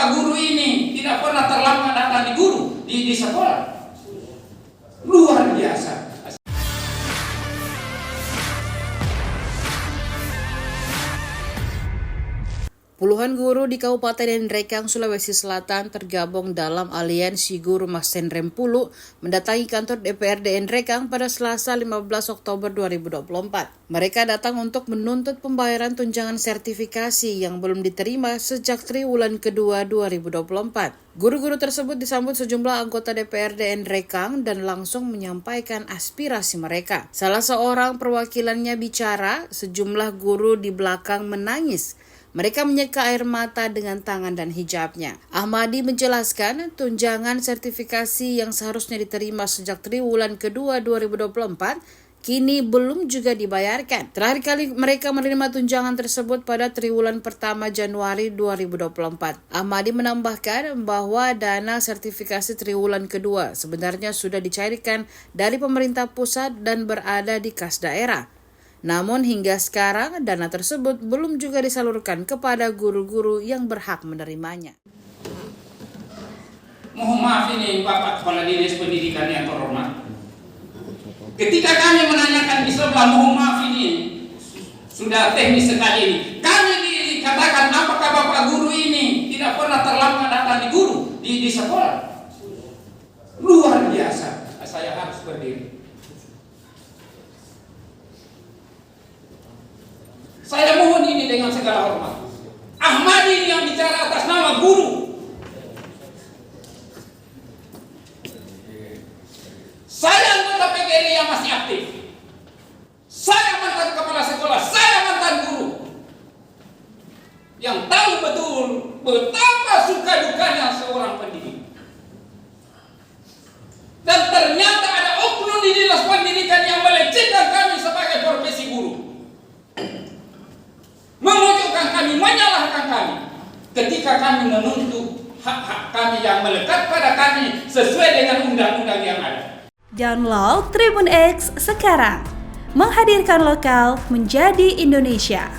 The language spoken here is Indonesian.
bapak-bapak guru ini tidak pernah terlambat datang di guru di sekolah. Luar biasa. Puluhan guru di Kabupaten Nrekang, Sulawesi Selatan tergabung dalam Aliansi Guru Masen Rempulu mendatangi kantor DPRD Nrekang pada Selasa 15 Oktober 2024. Mereka datang untuk menuntut pembayaran tunjangan sertifikasi yang belum diterima sejak triwulan kedua 2024. Guru-guru tersebut disambut sejumlah anggota DPRD Nrekang dan langsung menyampaikan aspirasi mereka. Salah seorang perwakilannya bicara, sejumlah guru di belakang menangis. Mereka menyeka air mata dengan tangan dan hijabnya. Ahmadi menjelaskan tunjangan sertifikasi yang seharusnya diterima sejak triwulan kedua 2024 kini belum juga dibayarkan. Terakhir kali mereka menerima tunjangan tersebut pada triwulan pertama Januari 2024. Ahmadi menambahkan bahwa dana sertifikasi triwulan kedua sebenarnya sudah dicairkan dari pemerintah pusat dan berada di kas daerah. Namun hingga sekarang dana tersebut belum juga disalurkan kepada guru-guru yang berhak menerimanya. Mohon maaf ini Bapak Kepala Dinas Pendidikan yang terhormat. Ketika kami menanyakan di sebelah, mohon maaf ini sudah teknis sekali ini. Kami dikatakan apakah Bapak guru ini tidak pernah terlambat datang di guru di sekolah. Luar biasa. Saya harus berdiri. Saya mohon ini dengan segala hormat. Ahmadi ini yang bicara atas nama guru. Saya anggota PGRI yang masih aktif. Saya mantan kepala sekolah, saya mantan guru. Yang tahu betul betapa suka dukanya seorang pendidik. Dan ternyata ada oknum di dinas pendidikan yang melecehkan kami sebagai profesi guru. Memojokkan kami, menyalahkan kami ketika kami menuntut hak-hak kami yang melekat pada kami sesuai dengan undang-undang yang ada. Download Tribun X sekarang, menghadirkan lokal menjadi Indonesia.